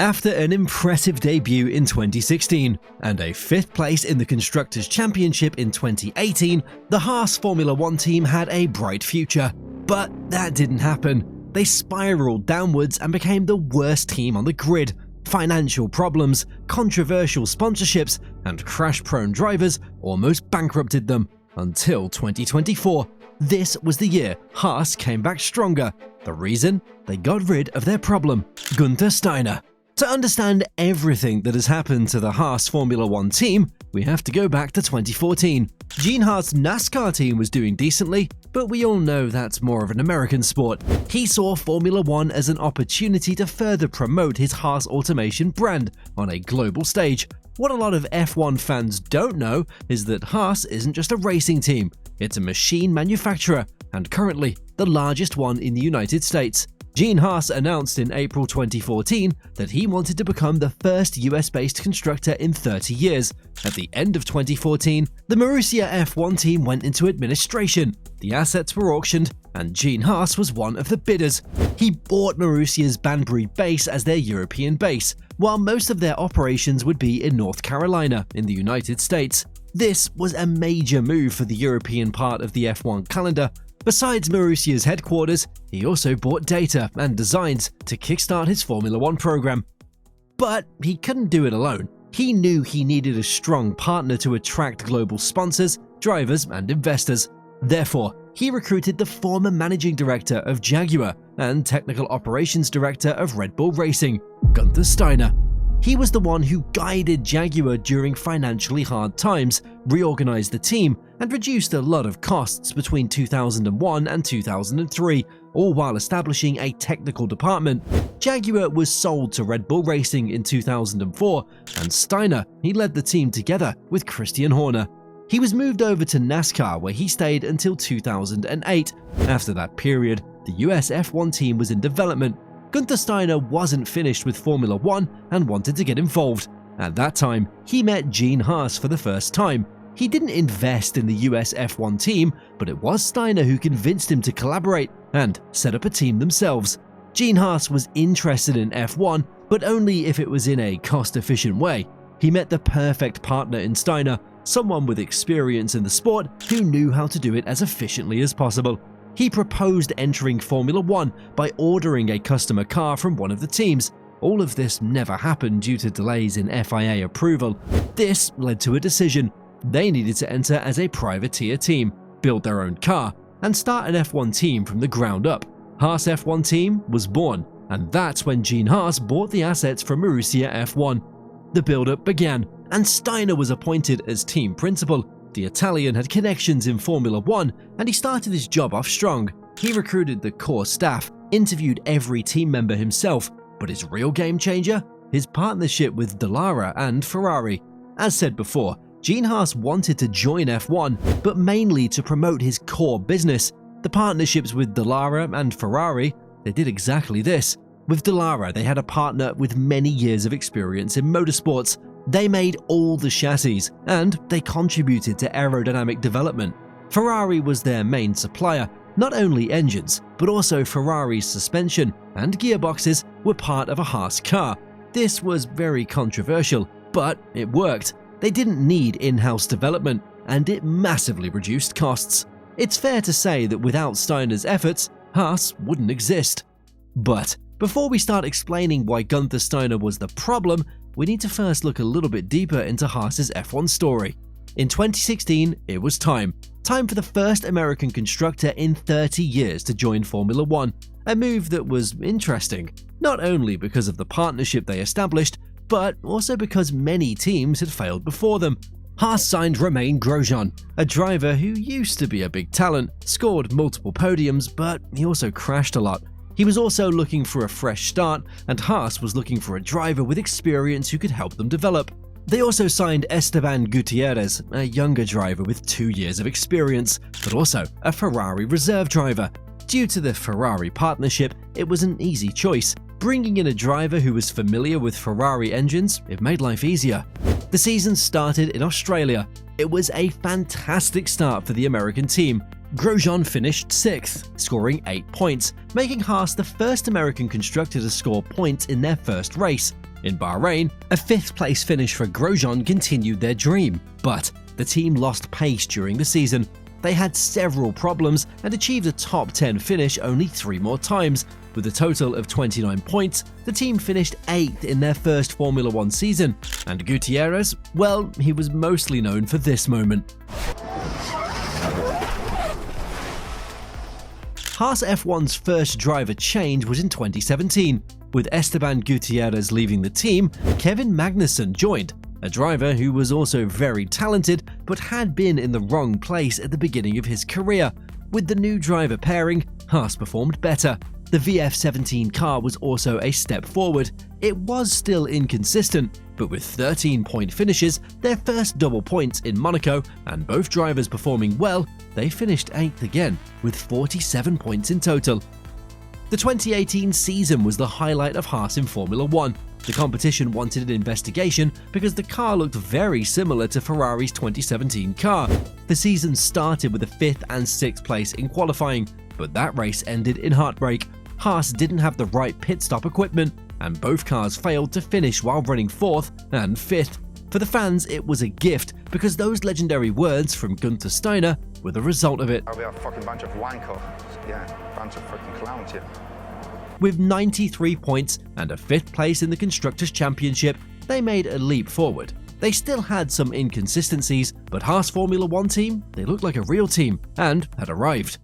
After an impressive debut in 2016 and a 5th place in the Constructors' Championship in 2018, the Haas Formula One team had a bright future. But that didn't happen. They spiraled downwards and became the worst team on the grid. Financial problems, controversial sponsorships, and crash-prone drivers almost bankrupted them. Until 2024. This was the year Haas came back stronger. The reason? They got rid of their problem, Guenther Steiner. To understand everything that has happened to the Haas Formula One team, we have to go back to 2014. Gene Haas' NASCAR team was doing decently, but we all know that's more of an American sport. He saw Formula One as an opportunity to further promote his Haas automation brand on a global stage. What a lot of F1 fans don't know is that Haas isn't just a racing team, it's a machine manufacturer, and currently the largest one in the United States. Gene Haas announced in April 2014 that he wanted to become the first US-based constructor in 30 years. At the end of 2014, the Marussia F1 team went into administration. The assets were auctioned, and Gene Haas was one of the bidders. He bought Marussia's Banbury base as their European base, while most of their operations would be in North Carolina, in the United States. This was a major move for the European part of the F1 calendar. Besides Marussia's headquarters, he also bought data and designs to kickstart his Formula One program. But he couldn't do it alone. He knew he needed a strong partner to attract global sponsors, drivers, and investors. Therefore, he recruited the former managing director of Jaguar and technical operations director of Red Bull Racing, Guenther Steiner. He was the one who guided Jaguar during financially hard times, reorganized the team, and reduced a lot of costs between 2001 and 2003, all while establishing a technical department. Jaguar was sold to Red Bull Racing in 2004, and Steiner, he led the team together with Christian Horner. He was moved over to NASCAR, where he stayed until 2008. After that period, the US F1 team was in development. Guenther Steiner wasn't finished with Formula One and wanted to get involved. At that time, he met Gene Haas for the first time. He didn't invest in the US F1 team, but it was Steiner who convinced him to collaborate and set up a team themselves. Gene Haas was interested in F1, but only if it was in a cost-efficient way. He met the perfect partner in Steiner, someone with experience in the sport who knew how to do it as efficiently as possible. He proposed entering Formula One by ordering a customer car from one of the teams. All of this never happened due to delays in FIA approval. This led to a decision. They needed to enter as a privateer team, build their own car, and start an F1 team from the ground up. Haas F1 team was born, and that's when Gene Haas bought the assets from Marussia F1. The build-up began, and Steiner was appointed as team principal. The Italian had connections in Formula One, and he started his job off strong. He recruited the core staff, interviewed every team member himself, but his real game changer? His partnership with Dallara and Ferrari. As said before, Gene Haas wanted to join F1, but mainly to promote his core business. The partnerships with Dallara and Ferrari, they did exactly this. With Dallara, they had a partner with many years of experience in motorsports. They made all the chassis, and they contributed to aerodynamic development. Ferrari was their main supplier. Not only engines, but also Ferrari's suspension and gearboxes were part of a Haas car. This was very controversial, but it worked. They didn't need in-house development, and it massively reduced costs. It's fair to say that without Steiner's efforts, Haas wouldn't exist. But before we start explaining why Guenther Steiner was the problem, we need to first look a little bit deeper into Haas's F1 story. In 2016, it was time for the first American constructor in 30 years to join Formula One, a move that was interesting, not only because of the partnership they established, but also because many teams had failed before them. Haas signed Romain Grosjean, a driver who used to be a big talent, scored multiple podiums, but he also crashed a lot. He was also looking for a fresh start, and Haas was looking for a driver with experience who could help them develop. They also signed Esteban Gutierrez, a younger driver with 2 years of experience, but also a Ferrari reserve driver. Due to the Ferrari partnership, it was an easy choice. Bringing in a driver who was familiar with Ferrari engines, it made life easier. The season started in Australia. It was a fantastic start for the American team. Grosjean finished 6th, scoring 8 points, making Haas the first American constructor to score points in their first race. In Bahrain, a 5th place finish for Grosjean continued their dream, but the team lost pace during the season. They had several problems and achieved a top 10 finish only 3 more times. With a total of 29 points, the team finished 8th in their first Formula 1 season, and Gutierrez, well, he was mostly known for this moment. Haas F1's first driver change was in 2017. With Esteban Gutierrez leaving the team, Kevin Magnussen joined, a driver who was also very talented but had been in the wrong place at the beginning of his career. With the new driver pairing, Haas performed better. The VF17 car was also a step forward. It was still inconsistent, but with 13-point finishes, their first double points in Monaco, and both drivers performing well, they finished 8th again, with 47 points in total. The 2018 season was the highlight of Haas in Formula 1. The competition wanted an investigation because the car looked very similar to Ferrari's 2017 car. The season started with a 5th and 6th place in qualifying, but that race ended in heartbreak. Haas didn't have the right pit stop equipment, and both cars failed to finish while running 4th and 5th. For the fans, it was a gift because those legendary words from Guenther Steiner were the result of it. We are a fucking bunch of wankers. Yeah, bunch of fucking clowns here. With 93 points and a 5th place in the Constructors' Championship, they made a leap forward. They still had some inconsistencies, but Haas Formula 1 team, they looked like a real team and had arrived.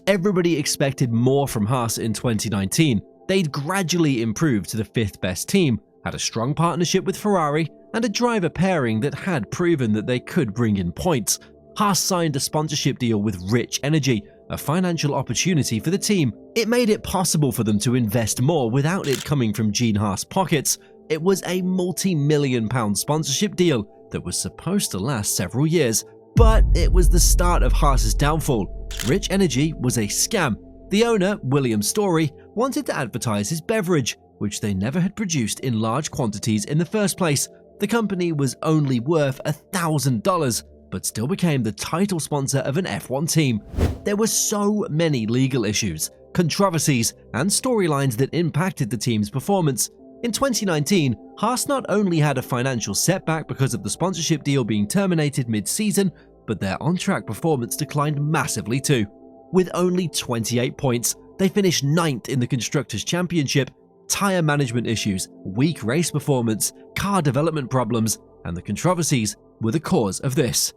Everybody expected more from Haas in 2019. They'd gradually improved to the 5th best team, had a strong partnership with Ferrari, and a driver pairing that had proven that they could bring in points. Haas signed a sponsorship deal with Rich Energy, a financial opportunity for the team. It made it possible for them to invest more without it coming from Gene Haas' pockets. It was a multi-million-pound sponsorship deal that was supposed to last several years, but it was the start of Haas's downfall. Rich Energy was a scam. The owner, William Story, wanted to advertise his beverage, which they never had produced in large quantities in the first place. The company was only worth $1,000, but still became the title sponsor of an F1 team. There were so many legal issues, controversies, and storylines that impacted the team's performance. In 2019, Haas not only had a financial setback because of the sponsorship deal being terminated mid-season, but their on-track performance declined massively too. With only 28 points, they finished 9th in the Constructors' Championship. Tyre management issues, weak race performance, car development problems, and the controversies were the cause of this.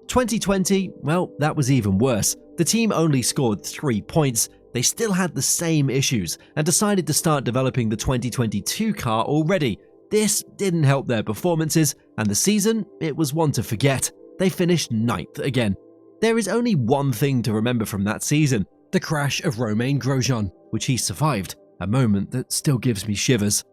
2020, well, that was even worse. The team only scored 3 points. They still had the same issues and decided to start developing the 2022 car already. This didn't help their performances, and the season, it was one to forget. They finished 9th again. There is only one thing to remember from that season: the crash of Romain Grosjean, which he survived, a moment that still gives me shivers.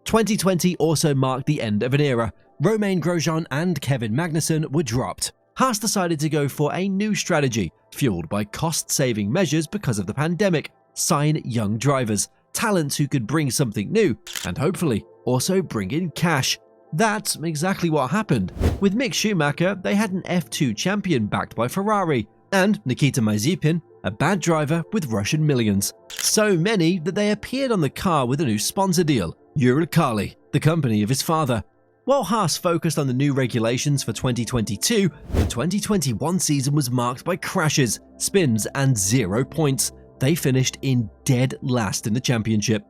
2020 also marked the end of an era. Romain Grosjean and Kevin Magnussen were dropped. Haas decided to go for a new strategy, fueled by cost-saving measures because of the pandemic: sign young drivers, talents who could bring something new, and hopefully also bring in cash. That's exactly what happened. With Mick Schumacher, they had an F2 champion backed by Ferrari, and Nikita Mazepin, a bad driver with Russian millions. So many that they appeared on the car with a new sponsor deal: Uralkali, the company of his father. While Haas focused on the new regulations for 2022, the 2021 season was marked by crashes, spins, and 0 points. They finished in dead last in the championship.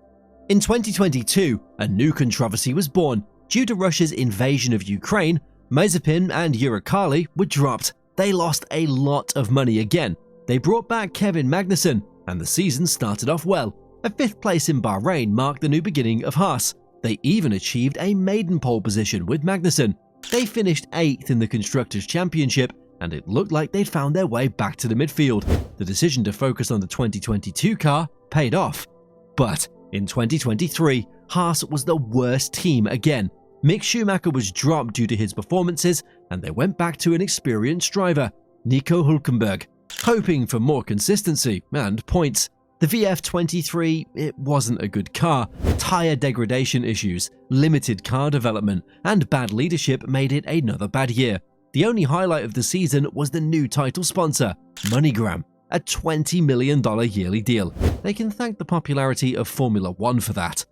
In 2022, a new controversy was born. Due to Russia's invasion of Ukraine, Mazepin and Uralkali were dropped. They lost a lot of money again. They brought back Kevin Magnussen, and the season started off well. A 5th place in Bahrain marked the new beginning of Haas. They even achieved a maiden pole position with Magnussen. They finished 8th in the Constructors' Championship, and it looked like they'd found their way back to the midfield. The decision to focus on the 2022 car paid off. But in 2023, Haas was the worst team again. Mick Schumacher was dropped due to his performances, and they went back to an experienced driver, Nico Hülkenberg, hoping for more consistency and points. The VF23, it wasn't a good car. Tyre degradation issues, limited car development, and bad leadership made it another bad year. The only highlight of the season was the new title sponsor, MoneyGram, a $20 million yearly deal. They can thank the popularity of Formula 1 for that.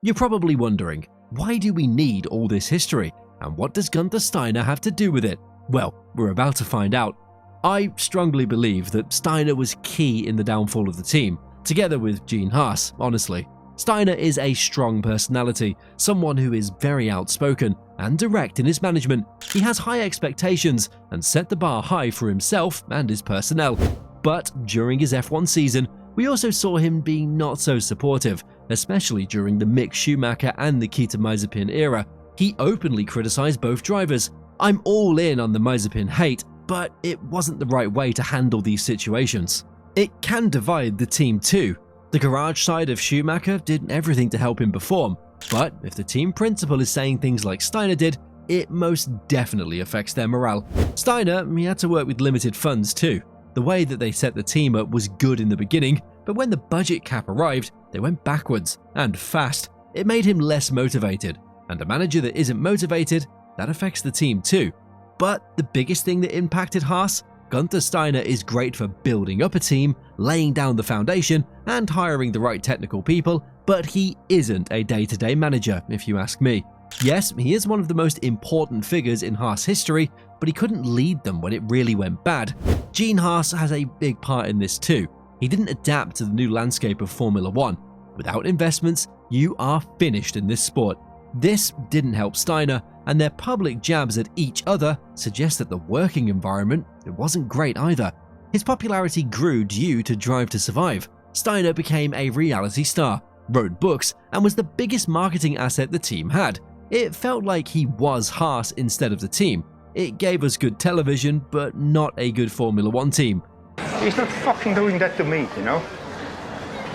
You're probably wondering, Why do we need all this history, and what does Guenther Steiner have to do with it? Well, we're about to find out. I strongly believe that Steiner was key in the downfall of the team, together with Gene Haas, honestly. Steiner is a strong personality, someone who is very outspoken and direct in his management. He has high expectations and set the bar high for himself and his personnel. But during his F1 season, we also saw him being not so supportive, especially during the Mick Schumacher and Nikita Mazepin era. He openly criticized both drivers. I'm all in on the Mazepin hate, but it wasn't the right way to handle these situations. It can divide the team too. The garage side of Schumacher did everything to help him perform, but if the team principal is saying things like Steiner did, it most definitely affects their morale. Steiner, he had to work with limited funds too. The way that they set the team up was good in the beginning, but when the budget cap arrived, they went backwards, and fast. It made him less motivated, and a manager that isn't motivated, that affects the team too. But the biggest thing that impacted Haas? Guenther Steiner is great for building up a team, laying down the foundation, and hiring the right technical people, but he isn't a day-to-day manager, if you ask me. Yes, he is one of the most important figures in Haas history, but he couldn't lead them when it really went bad. Gene Haas has a big part in this too. He didn't adapt to the new landscape of Formula 1. Without investments, you are finished in this sport. This didn't help Steiner, and their public jabs at each other suggest that the working environment wasn't great either. His popularity grew due to Drive to Survive. Steiner became a reality star, wrote books, and was the biggest marketing asset the team had. It felt like he was Haas instead of the team. It gave us good television, but not a good Formula 1 team. He's not fucking doing that to me, you know?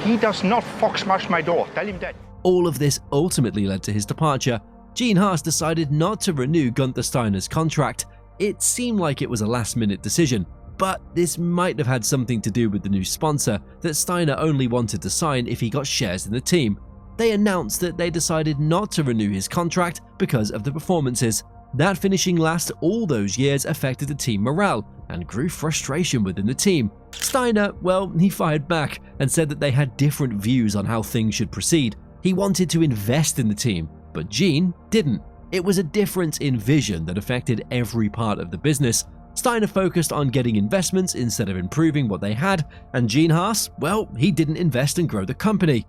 He does not fuck smash my door, tell him that. All of this ultimately led to his departure. Gene Haas decided not to renew Guenther Steiner's contract. It seemed like it was a last-minute decision, but this might have had something to do with the new sponsor that Steiner only wanted to sign if he got shares in the team. They announced that they decided not to renew his contract because of the performances. That finishing last all those years affected the team morale and grew frustration within the team. Steiner, well, he fired back and said that they had different views on how things should proceed. He wanted to invest in the team, but Gene didn't. It was a difference in vision that affected every part of the business. Steiner focused on getting investments instead of improving what they had, and Gene Haas, well, he didn't invest and grow the company.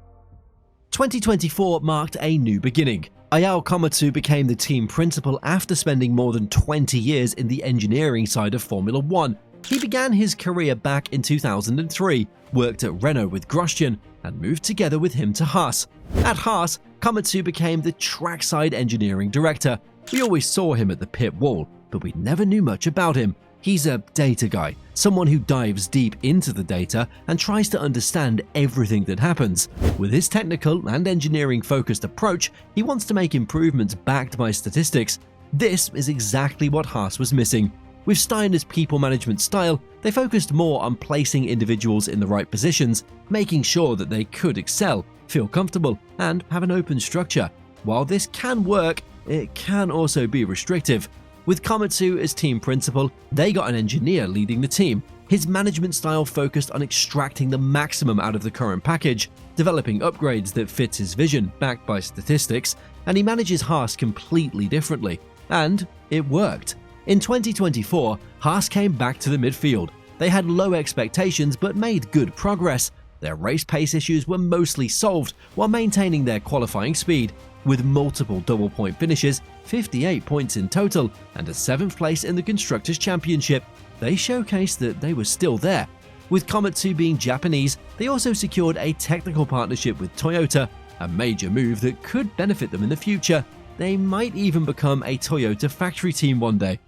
2024 marked a new beginning. Ayao Komatsu became the team principal after spending more than 20 years in the engineering side of Formula 1. He began his career back in 2003, worked at Renault with Grosjean, and moved together with him to Haas. At Haas, Komatsu became the trackside engineering director. We always saw him at the pit wall, but we never knew much about him. He's a data guy, someone who dives deep into the data and tries to understand everything that happens. With his technical and engineering-focused approach, he wants to make improvements backed by statistics. This is exactly what Haas was missing. With Steiner's people management style, they focused more on placing individuals in the right positions, making sure that they could excel, feel comfortable, and have an open structure. While this can work, it can also be restrictive. With Komatsu as team principal, they got an engineer leading the team. His management style focused on extracting the maximum out of the current package, developing upgrades that fits his vision backed by statistics, and he manages Haas completely differently. And it worked. In 2024, Haas came back to the midfield. They had low expectations but made good progress. Their race pace issues were mostly solved while maintaining their qualifying speed. With multiple double-point finishes, 58 points in total, and a 7th place in the Constructors' Championship, they showcased that they were still there. With Komatsu being Japanese, they also secured a technical partnership with Toyota, a major move that could benefit them in the future. They might even become a Toyota factory team one day.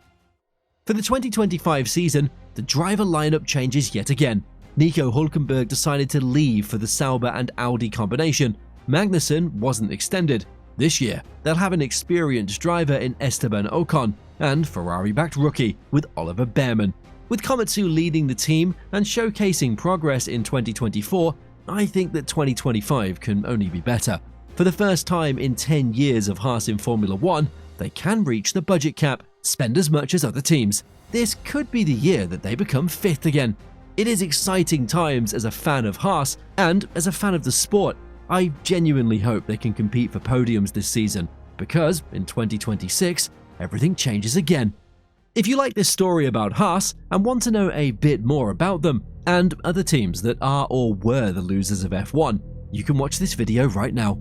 For the 2025 season, the driver lineup changes yet again. Nico Hülkenberg decided to leave for the Sauber and Audi combination. Magnussen wasn't extended. This year, they'll have an experienced driver in Esteban Ocon and Ferrari-backed rookie with Oliver Behrman. With Komatsu leading the team and showcasing progress in 2024, I think that 2025 can only be better. For the first time in 10 years of Haas in Formula 1, they can reach the budget cap, spend as much as other teams. This could be the year that they become 5th again. It is exciting times as a fan of Haas and as a fan of the sport. I genuinely hope they can compete for podiums this season. because in 2026, everything changes again. If you like this story about Haas and want to know a bit more about them and other teams that are or were the losers of F1, you can watch this video right now.